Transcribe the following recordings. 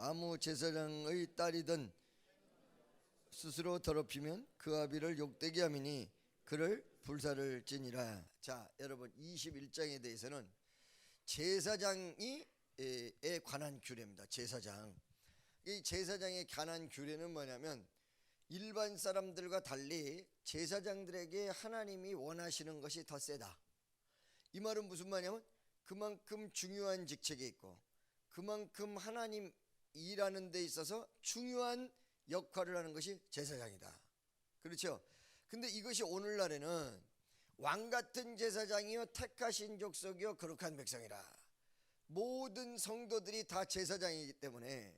아무 제사장의 딸이든 스스로 더럽히면 그 아비를 욕되게 함이니 그를 불사를 지니라. 자, 여러분 21장에 대해서는 제사장에 관한 규례입니다. 제사장. 이 제사장에 관한 규례는 뭐냐면 일반 사람들과 달리 제사장들에게 하나님이 원하시는 것이 더 세다. 이 말은 무슨 말이냐면 그만큼 중요한 직책에 있고 그만큼 하나님 일하는 데 있어서 중요한 역할을 하는 것이 제사장이다. 그렇죠? 근데 이것이 오늘날에는 왕같은 제사장이요 택하신 족속이요 거룩한 백성이라. 모든 성도들이 다 제사장이기 때문에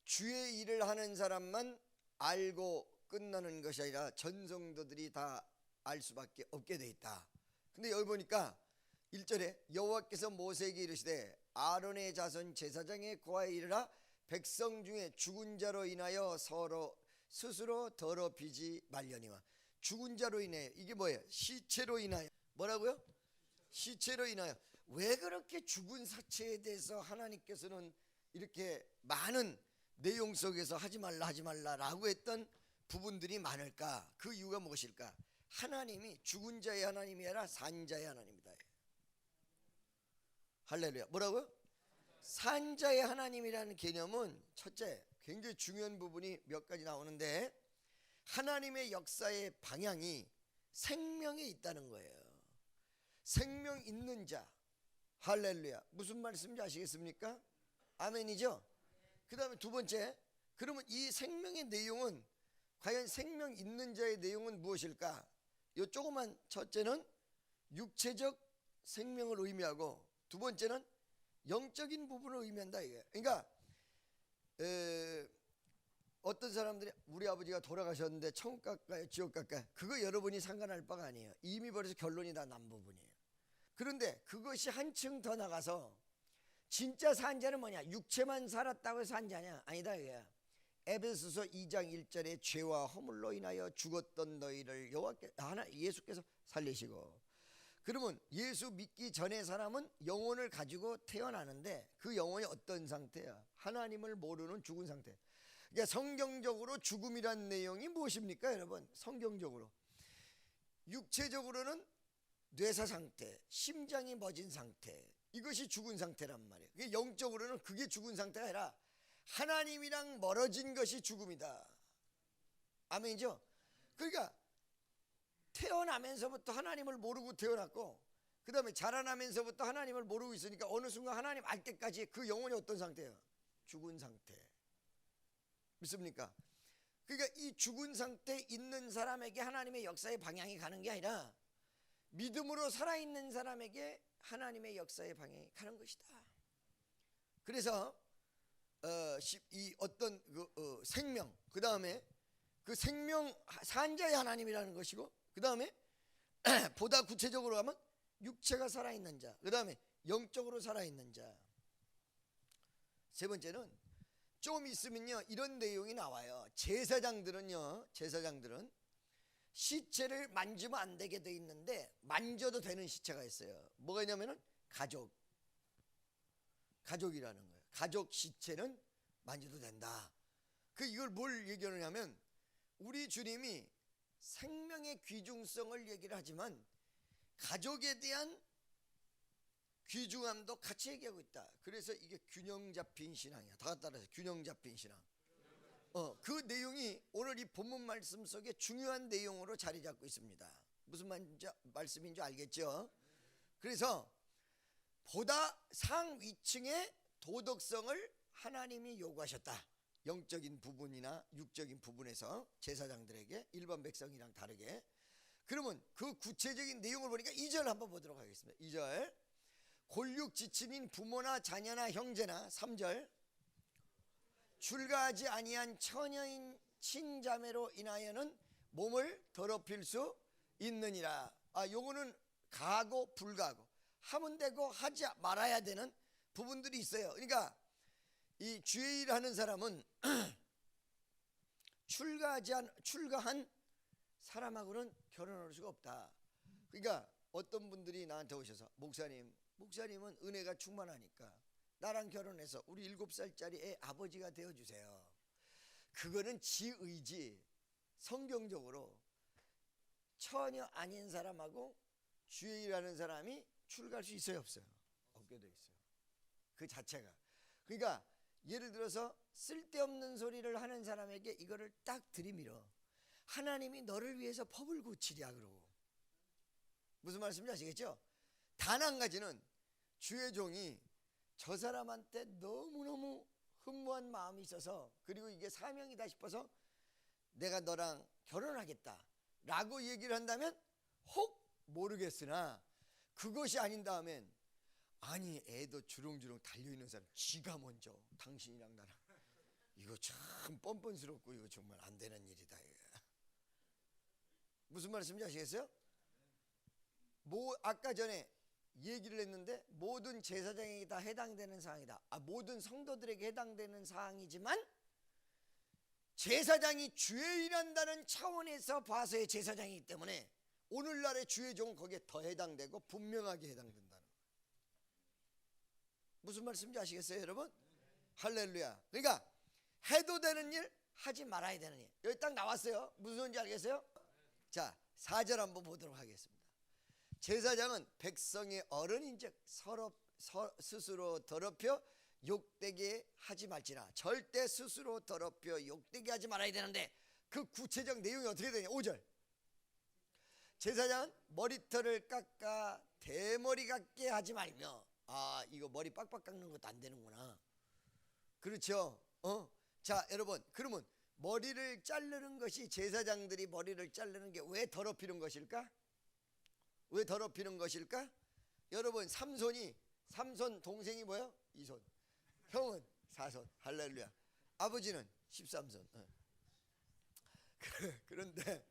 주의 일을 하는 사람만 알고 끝나는 것이 아니라 전 성도들이 다 알 수밖에 없게 돼 있다. 근데 여기 보니까 1절에 여호와께서 모세에게 이르시되 아론의 자손 제사장의 고하에 이르라 백성 중에 죽은 자로 인하여 서로 스스로 더럽히지 말려니와. 죽은 자로 인해 이게 뭐예요? 시체로 인하여. 뭐라고요? 시체로 인하여. 왜 그렇게 죽은 사체에 대해서 하나님께서는 이렇게 많은 내용 속에서 하지 말라라고 했던 부분들이 많을까? 그 이유가 무엇일까? 하나님이 죽은 자의 하나님이 아니라 산 자의 하나님이다. 할렐루야. 뭐라고요? 산 자의 하나님이라는 개념은 첫째 굉장히 중요한 부분이 몇 가지 나오는데 하나님의 역사의 방향이 생명에 있다는 거예요. 생명 있는 자. 할렐루야. 무슨 말씀인지 아시겠습니까? 아멘이죠? 그 다음에 두 번째, 그러면 이 생명의 내용은 과연 생명 있는 자의 내용은 무엇일까? 이 조그만 첫째는 육체적 생명을 의미하고 두 번째는 영적인 부분을 의미한다 이게. 그러니까 어떤 사람들이 우리 아버지가 돌아가셨는데 천국 갈까요 지옥 갈까요? 그거 여러분이 상관할 바가 아니에요. 이미 벌써 결론이 다 난 부분이에요. 그런데 그것이 한층 더 나가서 진짜 산 자는 뭐냐? 육체만 살았다고 해서 산 자냐? 아니다 이거야. 에베소서 2장 1절에 죄와 허물로 인하여 죽었던 너희를 예수께서 살리시고. 그러면 예수 믿기 전의 사람은 영혼을 가지고 태어나는데 그 영혼이 어떤 상태야? 하나님을 모르는 죽은 상태. 그러니까 성경적으로 죽음이란 내용이 무엇입니까 여러분? 성경적으로 육체적으로는 뇌사 상태, 심장이 멎은 상태, 이것이 죽은 상태란 말이에요. 영적으로는 그게 죽은 상태가 아니라 하나님이랑 멀어진 것이 죽음이다. 아멘이죠? 그러니까 태어나면서부터 하나님을 모르고 태어났고 그 다음에 자라나면서부터 하나님을 모르고 있으니까 어느 순간 하나님 알 때까지 그 영혼이 어떤 상태예요? 죽은 상태. 믿습니까? 그러니까 이 죽은 상태에 있는 사람에게 하나님의 역사의 방향이 가는 게 아니라 믿음으로 살아있는 사람에게 하나님의 역사의 방향이 가는 것이다. 그래서 이 어떤 생명, 그 다음에 그 생명 산자의 하나님이라는 것이고 그 다음에 보다 구체적으로 가면 육체가 살아있는 자, 그 다음에 영적으로 살아있는 자. 세 번째는 좀 있으면요 이런 내용이 나와요. 제사장들은 시체를 만지면 안 되게 돼 있는데 만져도 되는 시체가 있어요. 뭐가 있냐면은 가족이라는 거예요. 가족 시체는 만져도 된다. 이걸 뭘 얘기하느냐면 우리 주님이 생명의 귀중성을 얘기를 하지만 가족에 대한 귀중함도 같이 얘기하고 있다. 그래서 이게 균형 잡힌 신앙이야. 다 따라서 균형 잡힌 신앙. 그 내용이 오늘 이 본문 말씀 속에 중요한 내용으로 자리 잡고 있습니다. 무슨 말씀인지 알겠죠? 그래서 보다 상위층의 도덕성을 하나님이 요구하셨다. 영적인 부분이나 육적인 부분에서 제사장들에게 일반 백성이랑 다르게. 그러면 그 구체적인 내용을 보니까 2절 한번 보도록 하겠습니다. 2절 골육 지친인 부모나 자녀나 형제나 3절 출가하지 아니한 처녀인 친자매로 인하여는 몸을 더럽힐 수 있느니라. 요거는 가하고 불가하고 하면 되고 하지 말아야 되는 부분들이 있어요. 그러니까 이 주의 일 하는 사람은 출가한 사람하고는 결혼할 수가 없다. 그러니까 어떤 분들이 나한테 오셔서 목사님은 은혜가 충만하니까 나랑 결혼해서 우리 7살짜리 애 아버지가 되어주세요. 그거는 지 의지, 성경적으로 처녀 아닌 사람하고 주일하는 사람이 출가할 수 있어요, 없어요? 없게 돼 있어요. 그 자체가. 그러니까 예를 들어서 쓸데없는 소리를 하는 사람에게 이거를 딱 들이밀어. 하나님이 너를 위해서 법을 고치랴 그러고. 무슨 말씀인지 아시겠죠? 단 한 가지는 주의 종이 저 사람한테 너무너무 흠모한 마음이 있어서, 그리고 이게 사명이다 싶어서 내가 너랑 결혼하겠다 라고 얘기를 한다면 혹 모르겠으나, 그것이 아닌 다음엔 아니 애도 주렁주렁 달려있는 사람 지가 먼저 당신이랑 나랑 이거 참 뻔뻔스럽고 이거 정말 안 되는 일이다. 무슨 말씀인지 아시겠어요? 아까 전에 얘기를 했는데 모든 제사장에게 다 해당되는 사항이다. 모든 성도들에게 해당되는 사항이지만 제사장이 주에 일한다는 차원에서 봐서의 제사장이기 때문에 오늘날의 주의 종은 거기에 더 해당되고 분명하게 해당된다는 거예요. 무슨 말씀인지 아시겠어요, 여러분? 할렐루야. 그러니까 해도 되는 일, 하지 말아야 되는 일. 여기 딱 나왔어요. 무슨 소리인지 알겠어요? 자, 4절 한번 보도록 하겠습니다. 제사장은 백성의 어른인즉 스스로 더럽혀 욕되게 하지 말지라. 절대 스스로 더럽혀 욕되게 하지 말아야 되는데 그 구체적 내용이 어떻게 되냐. 5절. 제사장은 머리털을 깎아 대머리 같게 하지 말며. 이거 머리 빡빡 깎는 것도 안 되는구나. 그렇죠? 자, 여러분, 그러면 머리를 자르는 것이, 제사장들이 머리를 자르는 게 왜 더럽히는 것일까? 왜 더럽히는 것일까? 여러분, 삼손 동생이 뭐예요? 2손. 형은 4손. 할렐루야. 아버지는 13손. 그런데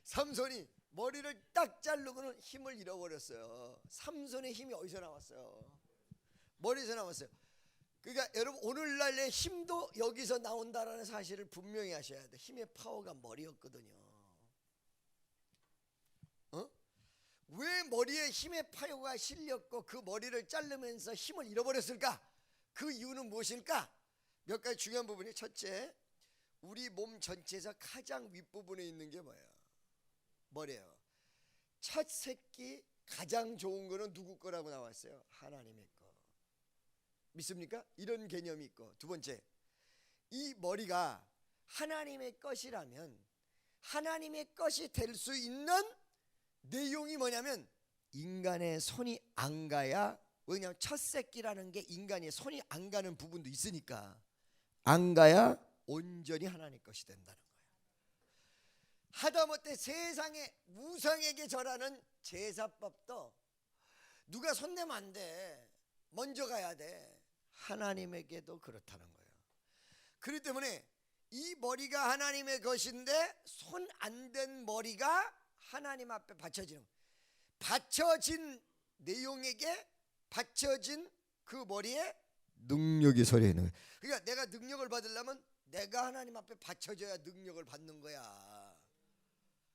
삼손이 머리를 딱 자르고는 힘을 잃어버렸어요. 삼손의 힘이 어디서 나왔어요? 머리에서 나왔어요. 그러니까 여러분, 오늘날의 힘도 여기서 나온다라는 사실을 분명히 하셔야 돼. 힘의 파워가 머리였거든요. 왜 머리에 힘의 파워가 실렸고 그 머리를 자르면서 힘을 잃어버렸을까? 그 이유는 무엇일까? 몇 가지 중요한 부분이, 첫째, 우리 몸 전체에서 가장 윗부분에 있는 게 뭐예요? 머리예요. 첫 새끼 가장 좋은 거는 누구 거라고 나왔어요? 하나님의 거. 믿습니까? 이런 개념이 있고, 두 번째, 이 머리가 하나님의 것이라면 하나님의 것이 될 수 있는 내용이 뭐냐면 인간의 손이 안 가야, 왜냐하면 첫 새끼라는 게 인간이 손이 안 가는 부분도 있으니까 안 가야 온전히 하나님의 것이 된다는 거예요. 하다못해 세상에 우상에게 절하는 제사법도 누가 손대면 안 돼. 먼저 가야 돼. 하나님에게도 그렇다는 거예요. 그렇기 때문에 이 머리가 하나님의 것인데 손 안 댄 머리가 하나님 앞에 바쳐지는 거예요. 바쳐진 내용에게 바쳐진 그 머리에 능력이 서려 있는 거예요. 그러니까 내가 능력을 받으려면 내가 하나님 앞에 바쳐져야 능력을 받는 거야.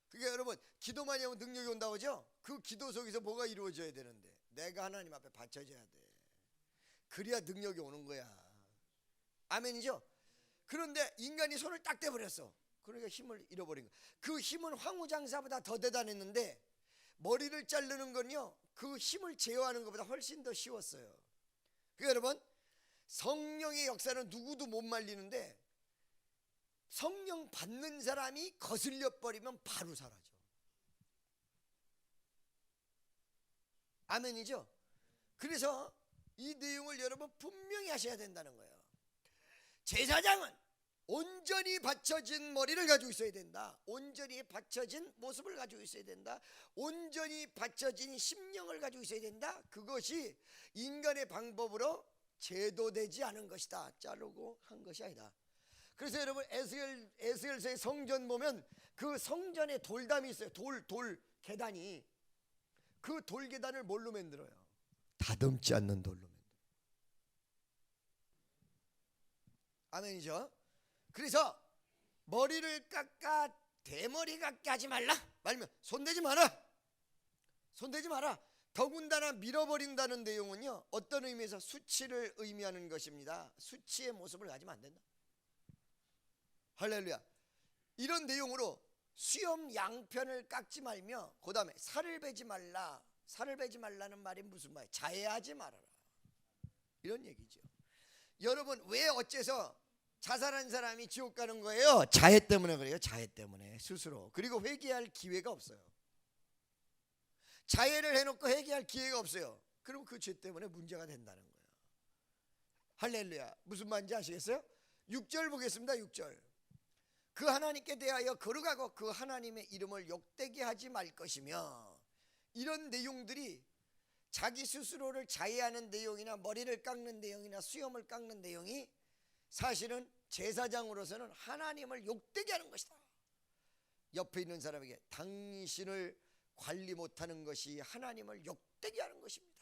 그러니까 여러분, 기도만 하면 능력이 온다고 하죠? 그 기도 속에서 뭐가 이루어져야 되는데 내가 하나님 앞에 바쳐져야 돼. 그래야 능력이 오는 거야. 아멘이죠? 그런데 인간이 손을 딱 떼버렸어. 그러니까 힘을 잃어버린 거야. 그 힘은 황후장사보다 더 대단했는데 머리를 자르는 건요, 그 힘을 제어하는 것보다 훨씬 더 쉬웠어요. 그러니까 여러분, 성령의 역사는 누구도 못 말리는데 성령 받는 사람이 거슬려 버리면 바로 사라져. 아멘이죠? 그래서 이 내용을 여러분 분명히 하셔야 된다는 거예요. 제사장은 온전히 받쳐진 머리를 가지고 있어야 된다. 온전히 받쳐진 모습을 가지고 있어야 된다. 온전히 받쳐진 심령을 가지고 있어야 된다. 그것이 인간의 방법으로 제도되지 않은 것이다. 자르고 한 것이 아니다. 그래서 여러분, 에스겔서의 성전 보면 그 성전에 돌담이 있어요. 돌 계단이. 그 돌 계단을 뭘로 만들어요? 다듬지 않는 돌로 만들어요. 아멘이죠? 그래서 머리를 깎아 대머리 같게 하지 말라. 말면 손대지 마라. 손대지 마라. 더군다나 밀어버린다는 내용은요, 어떤 의미에서 수치를 의미하는 것입니다. 수치의 모습을 가지면 안 된다. 할렐루야. 이런 내용으로 수염 양편을 깎지 말며, 그 다음에 살을 베지 말라. 살을 베지 말라는 말이 무슨 말이에요? 자해하지 말아라, 이런 얘기죠. 여러분, 왜 어째서 자살한 사람이 지옥 가는 거예요? 자해 때문에 그래요. 자해 때문에 스스로. 그리고 회개할 기회가 없어요. 자해를 해놓고 회개할 기회가 없어요. 그럼 그 죄 때문에 문제가 된다는 거예요. 할렐루야. 무슨 말인지 아시겠어요? 6절 보겠습니다. 6절. 그 하나님께 대하여 거룩하고 그 하나님의 이름을 욕되게 하지 말 것이며, 이런 내용들이 자기 스스로를 자해하는 내용이나 머리를 깎는 내용이나 수염을 깎는 내용이 사실은 제사장으로서는 하나님을 욕되게 하는 것이다. 옆에 있는 사람에게 당신을 관리 못하는 것이 하나님을 욕되게 하는 것입니다.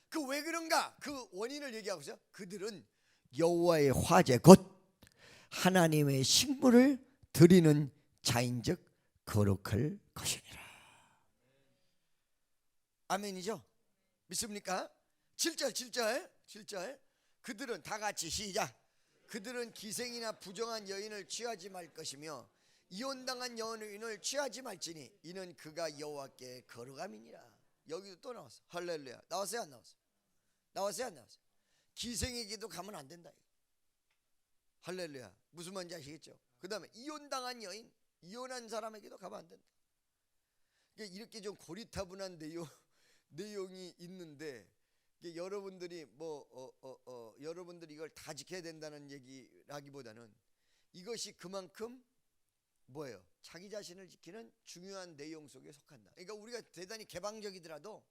그 왜 그런가? 그 원인을 얘기하고 있어요. 그들은 여호와의 화제 곧 하나님의 식물을 드리는 자인즉 거룩할 것이니라. 아멘이죠? 믿습니까? 7절. 그들은 다 같이 시작. 그들은 기생이나 부정한 여인을 취하지 말 것이며 이혼당한 여인을 취하지 말지니 이는 그가 여호와께 거룩함이니라. 여기도 또 나왔어. 할렐루야. 나왔어요, 안 나왔어요? 나왔어요, 안 나왔어요? 기생에게도 가면 안 된다. 할렐루야. 무슨 말인지 아시겠죠? 그 다음에 이혼당한 여인, 이혼한 사람에게도 가면 안 된다. 이렇게 좀 고리타분한 내용이 있는데, 여러분들이 여러분들이 이걸 다 지켜야 된다는 얘기라기보다는 이것이 그만큼 뭐예요? 자기 자신을 지키는 중요한 내용 속에 속한다. 그러니까 우리가 대단히 개방적이더라도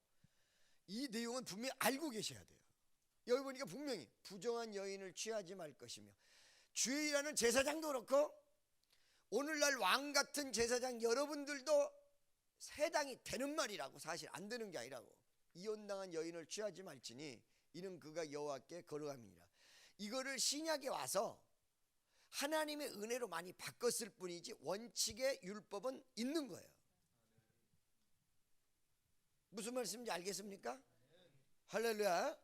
이 내용은 분명히 알고 계셔야 돼요. 여기 보니까 분명히 부정한 여인을 취하지 말 것이며, 주의 일하는 제사장도 그렇고 오늘날 왕 같은 제사장 여러분들도 해당이 되는 말이라고, 사실 안 되는 게 아니라고. 이혼당한 여인을 취하지 말지니 이는 그가 여호와께 거룩함이니라. 이거를 신약에 와서 하나님의 은혜로 많이 바꿨을 뿐이지 원칙의 율법은 있는 거예요. 무슨 말씀인지 알겠습니까? 할렐루야.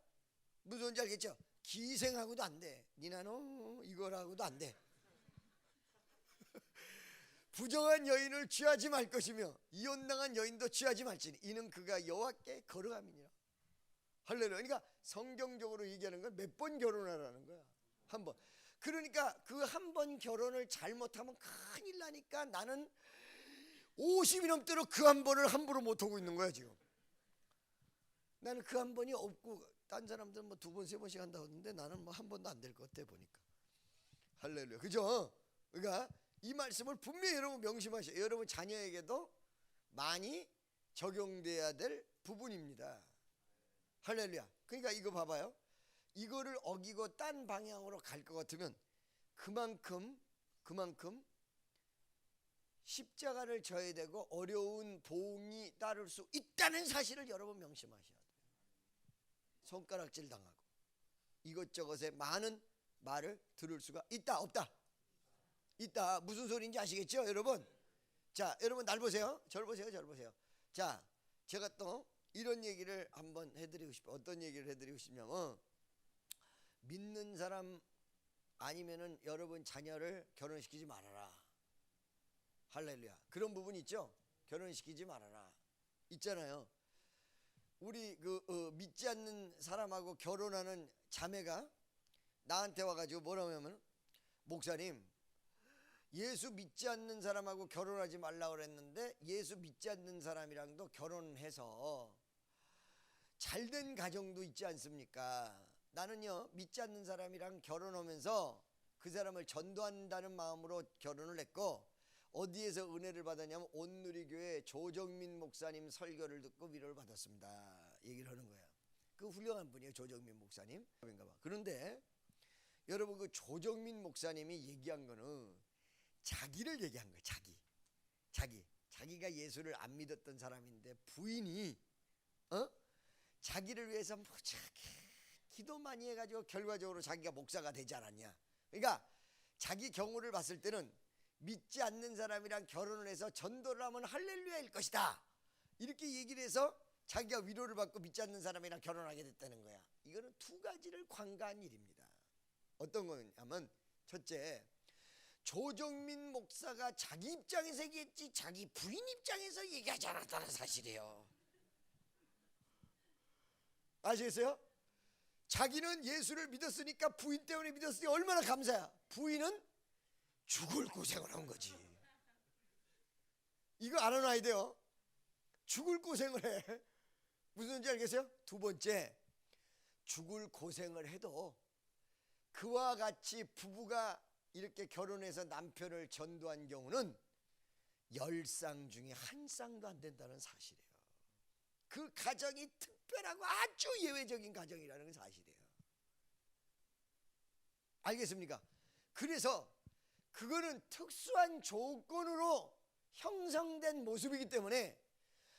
무슨 말인지 알겠죠? 기생하고도 안 돼. 니나노 이거라고도 안 돼. 부정한 여인을 취하지 말 것이며 이혼당한 여인도 취하지 말지니 이는 그가 여호와께 거룩함이니라. 할렐루야. 그러니까 성경적으로 얘기하는 건 몇 번 결혼하라는 거야. 한 번. 그러니까 그 한 번 결혼을 잘못하면 큰일 나니까 나는 50이 넘도록 그 한 번을 함부로 못하고 있는 거야 지금. 나는 그 한 번이 없고, 딴 사람들은 뭐 2번 3번씩 한다고 하는데 나는 뭐 한 번도 안 될 것 같아 보니까. 할렐루야. 그죠? 그러니까 이 말씀을 분명히 여러분 명심하셔요. 여러분 자녀에게도 많이 적용돼야 될 부분입니다. 할렐루야. 그러니까 이거 봐봐요. 이거를 어기고 딴 방향으로 갈 것 같으면 그만큼 십자가를 져야 되고 어려운 보응이 따를 수 있다는 사실을 여러분 명심하셔야 돼요. 손가락질 당하고 이것저것에 많은 말을 들을 수가 있다, 없다? 있다. 무슨 소리인지 아시겠죠, 여러분? 자, 여러분 날 보세요. 저를 보세요. 자, 제가 또 이런 얘기를 한번 해드리고 싶어요. 어떤 얘기를 해드리고 싶냐면, 믿는 사람 아니면은 여러분 자녀를 결혼시키지 말아라. 할렐루야. 그런 부분 있죠? 결혼시키지 말아라. 있잖아요. 우리 믿지 않는 사람하고 결혼하는 자매가 나한테 와가지고 뭐라고 하면, 목사님, 예수 믿지 않는 사람하고 결혼하지 말라고 그랬는데 예수 믿지 않는 사람이랑도 결혼해서 잘된 가정도 있지 않습니까? 나는요, 믿지 않는 사람이랑 결혼하면서 그 사람을 전도한다는 마음으로 결혼을 했고, 어디에서 은혜를 받았냐면 온누리교회 조정민 목사님 설교를 듣고 위로를 받았습니다. 얘기를 하는 거예요. 그 훌륭한 분이에요, 조정민 목사님. 그런데 여러분, 그 조정민 목사님이 얘기한 거는 자기를 얘기한 거예요. 자기가 예수를 안 믿었던 사람인데 부인이 자기를 위해서 기도 많이 해가지고 결과적으로 자기가 목사가 되지 않았냐. 그러니까 자기 경우를 봤을 때는 믿지 않는 사람이랑 결혼을 해서 전도를 하면 할렐루야일 것이다. 이렇게 얘기를 해서 자기가 위로를 받고 믿지 않는 사람이랑 결혼하게 됐다는 거야. 이거는 두 가지를 관가한 일입니다. 어떤 거냐면 첫째, 조정민 목사가 자기 입장에서 얘기했지 자기 부인 입장에서 얘기하지 않았다는 사실이에요. 아시겠어요? 자기는 예수를 믿었으니까 부인 때문에 믿었으니 얼마나 감사야. 부인은 죽을 고생을 한 거지. 이거 알아놔야 돼요. 죽을 고생을 해. 무슨 소리인지 알겠어요? 두 번째, 죽을 고생을 해도 그와 같이 부부가 이렇게 결혼해서 남편을 전도한 경우는 10쌍 중에 한 쌍도 안 된다는 사실이에요. 그 가정이 특별하고 아주 예외적인 가정이라는 사실이에요. 알겠습니까? 그래서 그거는 특수한 조건으로 형성된 모습이기 때문에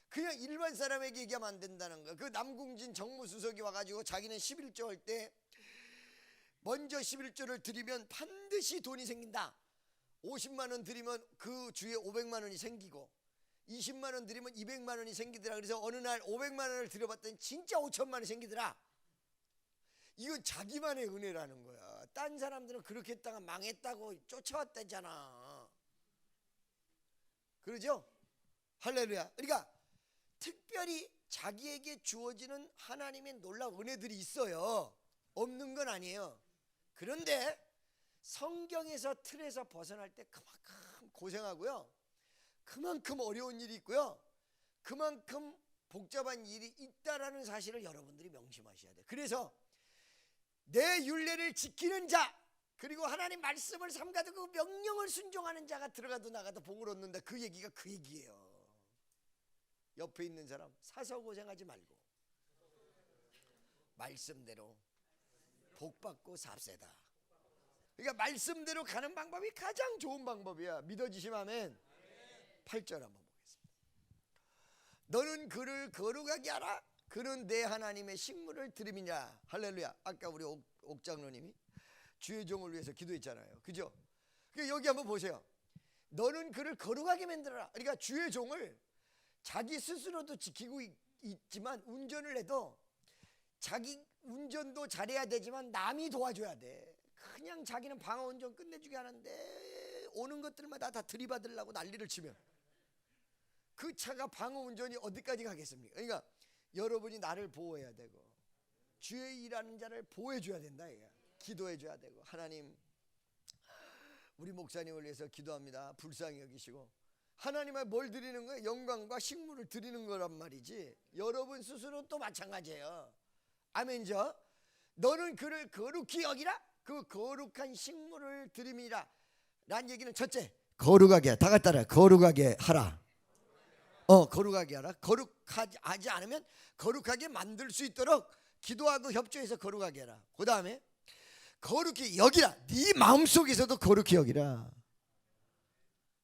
그냥 일반 사람에게 얘기하면 안 된다는 거예요. 그 남궁진 정무수석이 와가지고 자기는 11조 할 때 먼저 11조를 드리면 반드시 돈이 생긴다. 50만 원 드리면 그 주에 500만 원이 생기고 20만 원 드리면 200만 원이 생기더라. 그래서 어느 날 500만 원을 드려봤더니 진짜 5천만 원이 생기더라. 이건 자기만의 은혜라는 거야. 딴 사람들은 그렇게 했다가 망했다고 쫓아왔다잖아. 그러죠? 할렐루야. 그러니까 특별히 자기에게 주어지는 하나님의 놀라운 은혜들이 있어요. 없는 건 아니에요. 그런데 성경에서 틀에서 벗어날 때 그만큼 고생하고요, 그만큼 어려운 일이 있고요, 그만큼 복잡한 일이 있다라는 사실을 여러분들이 명심하셔야 돼요. 그래서 내 율례를 지키는 자, 그리고 하나님 말씀을 삼가도 그 명령을 순종하는 자가 들어가도 나가도 복을 얻는다. 그 얘기가 그 얘기예요. 옆에 있는 사람 사서 고생하지 말고 말씀대로 복받고 삽세다. 그러니까 말씀대로 가는 방법이 가장 좋은 방법이야. 믿어지시면 아멘. 8절 한번 보겠습니다. 너는 그를 거룩하게 하라. 그는 내 하나님의 식물을 드림이냐. 할렐루야. 아까 우리 옥장로님이 주의 종을 위해서 기도했잖아요. 그죠? 여기 한번 보세요. 너는 그를 거룩하게 만들어라. 그러니까 주의 종을 자기 스스로도 지키고 있지만 운전을 해도 자기 운전도 잘해야 되지만 남이 도와줘야 돼. 그냥 자기는 방어 운전 끝내주게 하는데 오는 것들마다 다 들이받으려고 난리를 치면 그 차가 방어 운전이 어디까지 가겠습니까? 그러니까 여러분이 나를 보호해야 되고 주의 일하는 자를 보호해줘야 된다. 이게 기도해줘야 되고, 하나님 우리 목사님을 위해서 기도합니다. 불쌍히 여기시고, 하나님의 뭘 드리는 거예요? 영광과 식물을 드리는 거란 말이지. 여러분 스스로 또 마찬가지예요. 아멘죠? 너는 그를 거룩히 여기라. 그 거룩한 식물을 드림이라. 란 얘기는 첫째, 거룩하게, 다 같이 따라, 거룩하게 하라. 거룩하게 하라. 거룩하지 않으면 거룩하게 만들 수 있도록 기도하고 협조해서 거룩하게 하라. 그 다음에 거룩히 여기라. 네 마음속에서도 거룩히 여기라.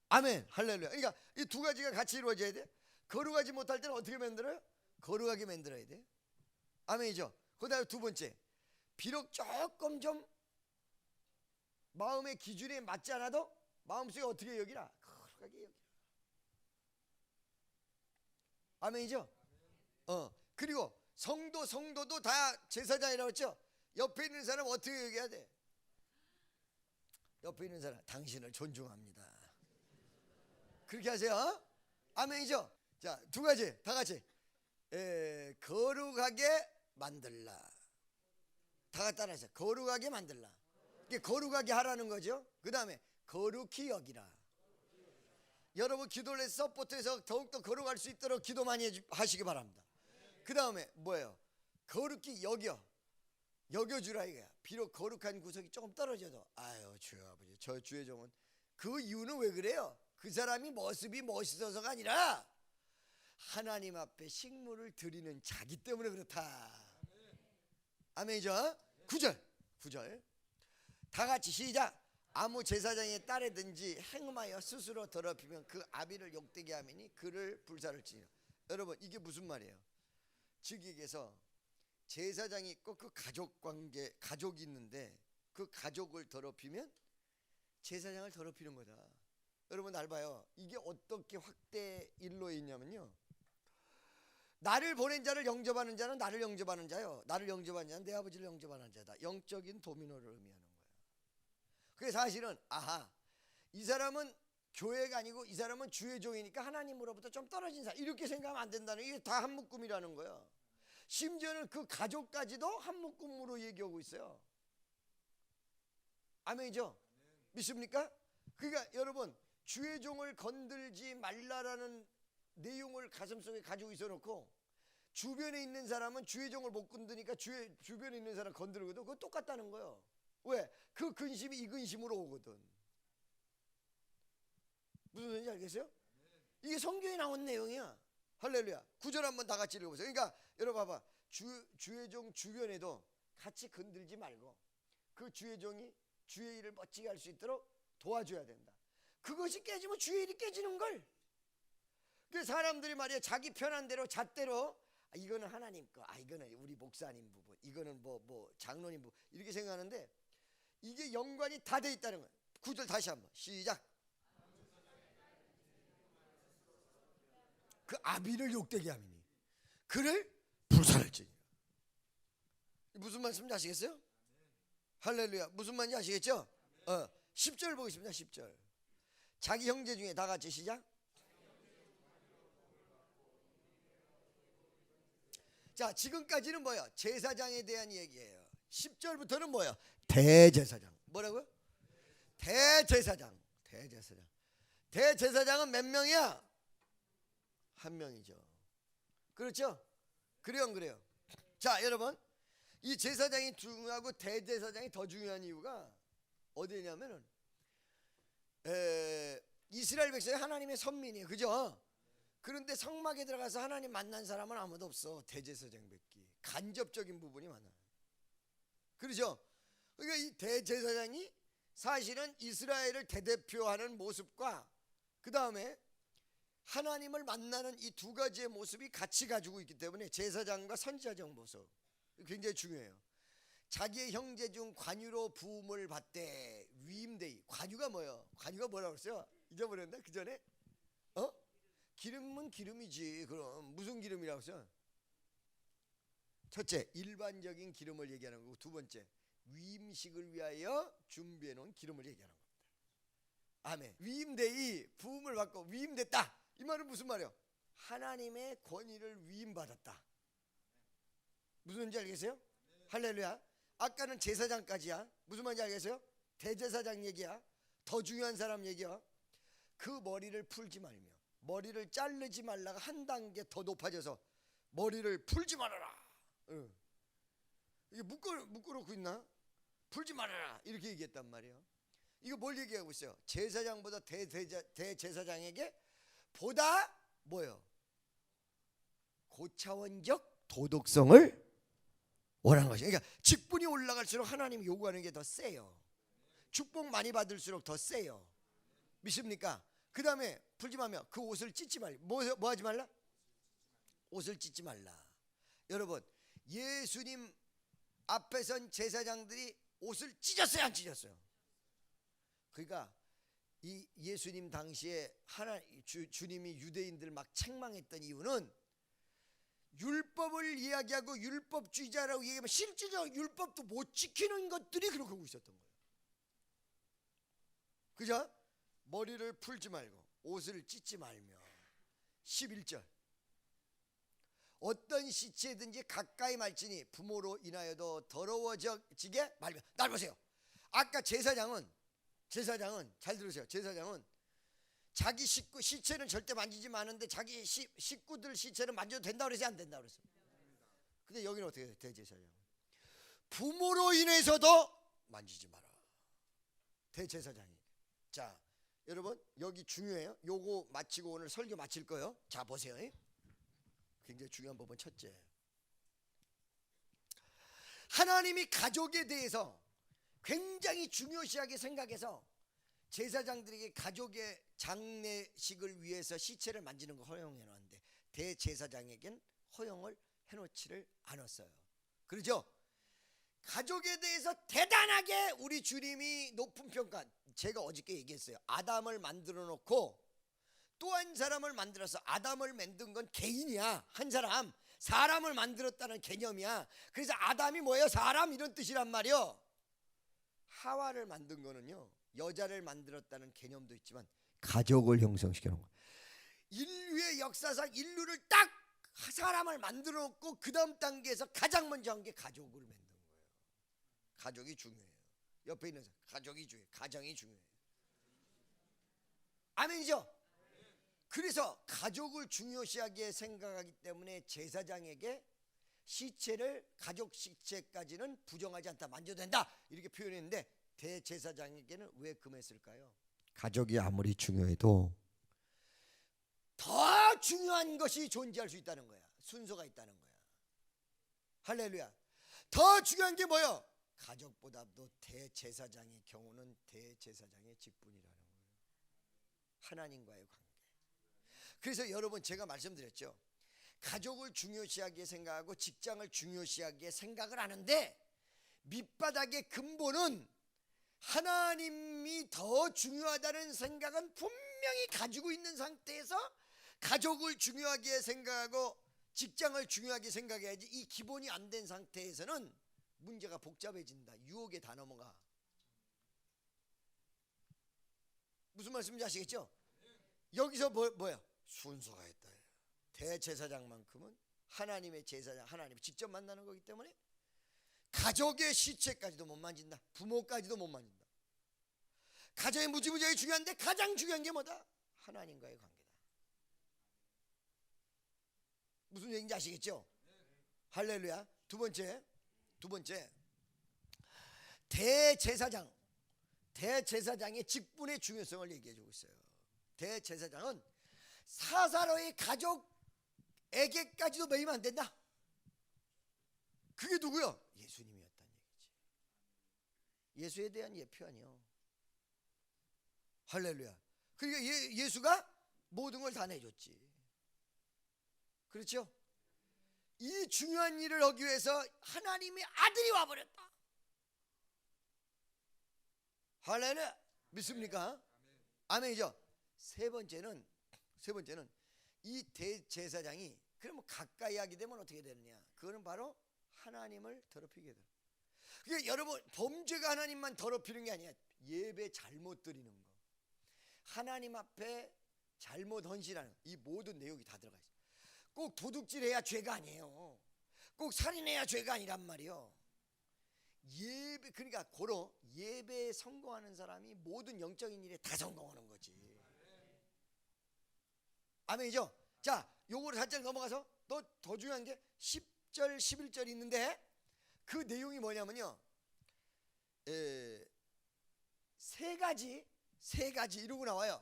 아멘. 할렐루야. 그러니까 이 두 가지가 같이 이루어져야 돼. 거룩하지 못할 때는 어떻게 만들어요? 거룩하게 만들어야 돼. 아멘이죠. 그 다음에 두 번째, 비록 조금 좀 마음의 기준에 맞지 않아도 마음속에 어떻게 여기라? 거룩하게 여기라. 아멘이죠. 그리고 성도도 다 제사장이라고 했죠. 옆에 있는 사람 어떻게 여겨야 돼? 옆에 있는 사람, 당신을 존중합니다. 그렇게 하세요. 아멘이죠. 자, 두 가지 다 같이 거룩하게 만들라. 다 같이 따라하세요. 거룩하게 만들라. 이게 거룩하게 하라는 거죠. 그 다음에 거룩히 여기라. 여러분 기도를 해서 서포트해서 더욱더 거룩할 수 있도록 기도 많이 하시기 바랍니다. 그 다음에 뭐예요? 거룩히 여겨주라 이거야. 비록 거룩한 구석이 조금 떨어져도 아유 주여 아버지, 저 주의 종은, 그 이유는 왜 그래요? 그 사람이 모습이 멋있어서가 아니라 하나님 앞에 식물을 드리는 자기 때문에 그렇다. 아멘이죠. 9절 다 같이 시작. 아무 제사장의 딸이든지 행음하여 스스로 더럽히면 그 아비를 욕되게 하미니 그를 불사를 지니라. 여러분 이게 무슨 말이에요? 즉 얘기해서 제사장이 있고 그 가족이 있는데 그 가족을 더럽히면 제사장을 더럽히는 거다. 여러분 날 봐요. 이게 어떻게 확대 일로에 있냐면요, 나를 보낸 자를 영접하는 자는 나를 영접하는 자요, 나를 영접하는 자는 내 아버지를 영접하는 자다. 영적인 도미노를 의미하는 거예요. 그게 사실은 이 사람은 교회가 아니고 이 사람은 주의 종이니까 하나님으로부터 좀 떨어진 사람, 이렇게 생각하면 안 된다는, 이게 다 한 묶음이라는 거예요. 심지어는 그 가족까지도 한 묶음으로 얘기하고 있어요. 아멘이죠? 믿습니까? 그러니까 여러분, 주의 종을 건들지 말라라는 내용을 가슴속에 가지고 있어 놓고 주변에 있는 사람은 주의 종을 못 건드니까 주변에 있는 사람 건드리거든. 그거 똑같다는 거예요. 왜? 그 근심이 이 근심으로 오거든. 무슨 소리인지 알겠어요? 이게 성경에 나온 내용이야. 할렐루야. 구절 한번 다 같이 읽어보세요. 그러니까 여러분 봐봐, 주의 종 주변에도 같이 건들지 말고 그 주의 종이 주의 일을 멋지게 할 수 있도록 도와줘야 된다. 그것이 깨지면 주의 일이 깨지는 걸. 그 사람들이 말이야, 자기 편한 대로 잣대로 이거는 하나님 거, 이거는 우리 목사님 부분, 이거는 뭐 장로님 부분, 이렇게 생각하는데 이게 연관이 다 돼 있다는 거예요. 구절 다시 한번 시작. 그 아비를 욕되게 하미니 그를 불살할지니라. 무슨 말씀인지 아시겠어요? 할렐루야. 무슨 말인지 아시겠죠? 10절 보겠습니다. 10절. 자기 형제 중에 다 같이 시작. 자, 지금까지는 뭐예요? 제사장에 대한 얘기예요. 10절부터는 뭐예요? 대제사장. 뭐라고요? 대제사장. 대제사장은 몇 명이야? 한 명이죠. 그렇죠? 그래요, 안 그래요? 자, 여러분, 이 제사장이 중요하고 대제사장이 더 중요한 이유가 어디냐면은 이스라엘 백성이 하나님의 선민이에요. 그죠? 그런데 성막에 들어가서 하나님 만난 사람은 아무도 없어. 대제사장 뵙기 간접적인 부분이 많아요. 그렇죠? 그러니까 이 대제사장이 사실은 이스라엘을 대대표하는 모습과 그 다음에 하나님을 만나는 이 두 가지의 모습이 같이 가지고 있기 때문에 제사장과 선지자적 모습 굉장히 중요해요. 자기의 형제 중 관유로 부음을 받되 위임되이. 관유가 뭐예요? 관유가 뭐라고 그랬어요? 잊어버렸나? 그 전에? 기름은 기름이지. 그럼 무슨 기름이라고 했어요? 첫째, 일반적인 기름을 얘기하는 거고, 두 번째, 위임식을 위하여 준비해 놓은 기름을 얘기하는 겁니다. 아멘. 위임되이, 부음을 받고 위임됐다. 이 말은 무슨 말이에요? 하나님의 권위를 위임받았다. 무슨 말인지 알겠어요? 할렐루야. 아까는 제사장까지야. 무슨 말인지 알겠어요? 대제사장 얘기야. 더 중요한 사람 얘기야. 그 머리를 풀지 말며 머리를 자르지 말라가 한 단계 더 높아져서 머리를 풀지 말아라. 이게 묶어놓고 있나? 풀지 말아라 이렇게 얘기했단 말이에요. 이거 뭘 얘기하고 있어요? 제사장보다 대제사장에게 보다 뭐예요? 고차원적 도덕성을 원하는 것이. 그러니까 직분이 올라갈수록 하나님이 요구하는 게 더 세요. 축복 많이 받을수록 더 세요. 믿습니까? 그 다음에 풀지 말며 그 옷을 찢지 말라. 뭐 하지 말라? 옷을 찢지 말라. 여러분, 예수님 앞에 선 제사장들이 옷을 찢었어요, 안 찢었어요? 그러니까 이 예수님 당시에 주님이 유대인들 막 책망했던 이유는 율법을 이야기하고 율법주의자라고 얘기하면 실질적으로 율법도 못 지키는 것들이 그렇게 하고 있었던 거예요. 그죠? 머리를 풀지 말고 옷을 찢지 말며. 11절. 어떤 시체든지 가까이 말지니 부모로 인하여도 더러워지게 말며. 날 보세요. 아까 제사장은 잘 들으세요. 제사장은 자기 식구 시체는 절대 만지지 마는데 자기 식구들 시체는 만져도 된다고 그랬어요, 안 된다고 그랬어요? 근데 여기는 어떻게 해요? 대제사장 부모로 인해서도 만지지 마라. 대제사장이. 자, 여러분 여기 중요해요. 요거 마치고 오늘 설교 마칠 거예요. 자, 보세요. 굉장히 중요한 부분. 첫째, 하나님이 가족에 대해서 굉장히 중요시하게 생각해서 제사장들에게 가족의 장례식을 위해서 시체를 만지는 거 허용해 놓았는데 대제사장에겐 허용을 해놓지를 않았어요. 그렇죠? 가족에 대해서 대단하게 우리 주님이 높은 평가, 제가 어저께 얘기했어요. 아담을 만들어 놓고 또 한 사람을 만들어서 아담을 만든 건 개인이야. 한 사람, 사람을 만들었다는 개념이야. 그래서 아담이 뭐예요? 사람 이런 뜻이란 말이요. 하와를 만든 거는요, 여자를 만들었다는 개념도 있지만 가족을 형성시켜 놓은 거예요. 인류의 역사상 인류를 딱 사람을 만들어 놓고 그 다음 단계에서 가장 먼저 한 게 가족을 만든 거예요. 가족이 중요해요. 옆에 있는 사람, 가족이 중요해요. 가정이 중요해요. 아멘이죠? 그래서 가족을 중요시하게 생각하기 때문에 제사장에게 시체를, 가족 시체까지는 부정하지 않다, 만져도 된다, 이렇게 표현했는데 대제사장에게는 왜 금했을까요? 가족이 아무리 중요해도 더 중요한 것이 존재할 수 있다는 거야. 순서가 있다는 거야. 할렐루야. 더 중요한 게 뭐예요? 가족보다도 대제사장의 경우는 대제사장의 직분이라는 거예요. 하나님과의 관계. 그래서 여러분, 제가 말씀드렸죠. 가족을 중요시하게 생각하고 직장을 중요시하게 생각을 하는데 밑바닥의 근본은 하나님이 더 중요하다는 생각은 분명히 가지고 있는 상태에서 가족을 중요하게 생각하고 직장을 중요하게 생각해야지, 이 기본이 안 된 상태에서는 문제가 복잡해진다. 유혹에 다 넘어가. 무슨 말씀인지 아시겠죠? 여기서 뭐야? 순서가 있다. 대제사장만큼은 하나님의 제사장, 하나님 직접 만나는 거기 때문에 가족의 시체까지도 못 만진다. 부모까지도 못 만진다. 가정이 무지무지하게 중요한데 가장 중요한 게 뭐다? 하나님과의 관계다. 무슨 얘기인지 아시겠죠? 할렐루야. 두 번째 대제사장의 직분의 중요성을 얘기해 주고 있어요. 대제사장은 사사로의 가족에게까지도 매이면 안 된다. 그게 누구요? 예수님이었다는 얘기지. 예수에 대한 예표 아니요. 할렐루야. 그러니까 예수가 모든 걸 다 내줬지. 그렇죠? 이 중요한 일을 하기 위해서 하나님의 아들이 와버렸다. 할렐루야. 믿습니까? 아멘이죠. 세 번째는 이 대제사장이 그러면 가까이 하게 되면 어떻게 되느냐? 그거는 바로 하나님을 더럽히게 돼요. 그러니까 여러분, 범죄가 하나님만 더럽히는 게 아니야. 예배 잘못 드리는 거, 하나님 앞에 잘못 헌신하는, 이 모든 내용이 다 들어가 있어요. 꼭 도둑질해야 죄가 아니에요. 꼭 살인해야 죄가 아니란 말이요. 예배, 그러니까 고로 예배에 성공하는 사람이 모든 영적인 일에 다 성공하는 거지. 아멘이죠? 자, 요거를 살짝 넘어가서 더 중요한 게 10절 11절 있는데 그 내용이 뭐냐면요, 세 가지 이러고 나와요.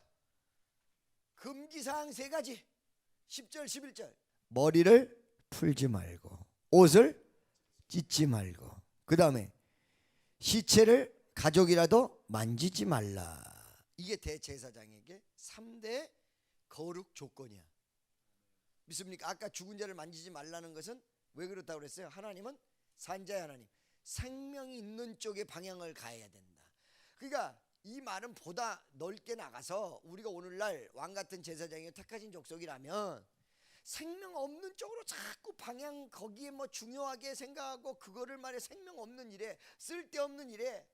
금기사항 세 가지. 10절 11절. 머리를 풀지 말고 옷을 찢지 말고, 그 다음에 시체를 가족이라도 만지지 말라. 이게 대제사장에게 3대 거룩 조건이야. 믿습니까? 아까 죽은 자를 만지지 말라는 것은 왜 그렇다고 그랬어요? 하나님은 산자의 하나님, 생명이 있는 쪽에 방향을 가야 된다. 그러니까 이 말은 보다 넓게 나가서 우리가 오늘날 왕같은 제사장이 택하신 족속이라면 생명 없는 쪽으로 자꾸 방향, 거기에 뭐 중요하게 생각하고 그거를 말해 생명 없는 일에, 쓸데없는 일에,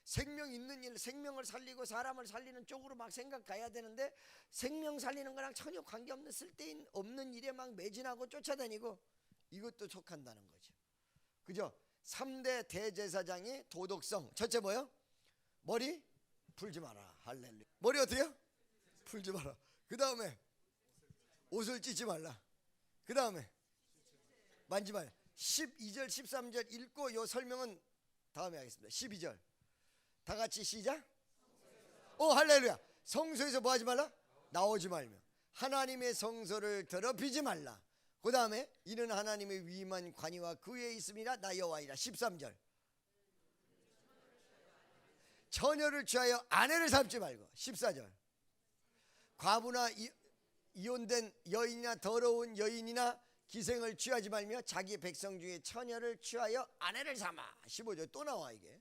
생명 있는 일, 생명을 살리고 사람을 살리는 쪽으로 막 생각 가야 되는데 생명 살리는 거랑 전혀 관계없는 쓸데없는 일에 막 매진하고 쫓아다니고, 이것도 속한다는 거죠. 그죠? 3대 대제사장의 도덕성. 첫째 뭐요? 머리 풀지 마라. 할렐루야. 머리 어때요? 풀지 마라. 그 다음에 옷을 찢지 말라. 그 다음에 만지 말라. 12절 13절 읽고 요 설명은 다음에 하겠습니다. 12절 다 같이 시작. 할렐루야. 성소에서 뭐 하지 말라? 나오지 말며 하나님의 성소를 더럽히지 말라. 그 다음에 이는 하나님의 위임한 관이와 그 위에 있음이라 나 여호와이라. 13절 처녀를 취하여 아내를 삼지 말고. 14절 과부나 이혼된 여인이나 더러운 여인이나 기생을 취하지 말며 자기 백성 중에 처녀를 취하여 아내를 삼아. 15절 또 나와 이게.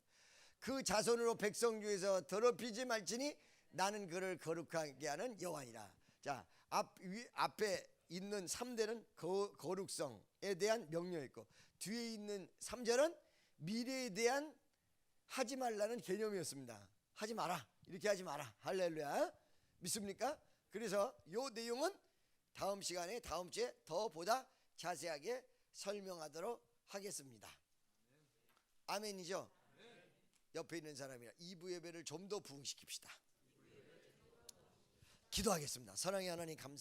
그 자손으로 백성 중에서 더럽히지 말지니 나는 그를 거룩하게 하는 여호와니라. 자, 앞에 있는 3대는 거룩성에 대한 명령이었고, 뒤에 있는 3절은 미래에 대한 하지 말라는 개념이었습니다. 하지 마라, 이렇게 하지 마라. 할렐루야. 믿습니까? 그래서 이 내용은 다음 시간에, 다음 주에 더 보다 자세하게 설명하도록 하겠습니다. 아멘이죠? 옆에 있는 사람이랑 2부 예배를 좀 더 부흥시킵시다. 기도하겠습니다. 사랑의 하나님, 감사합니다.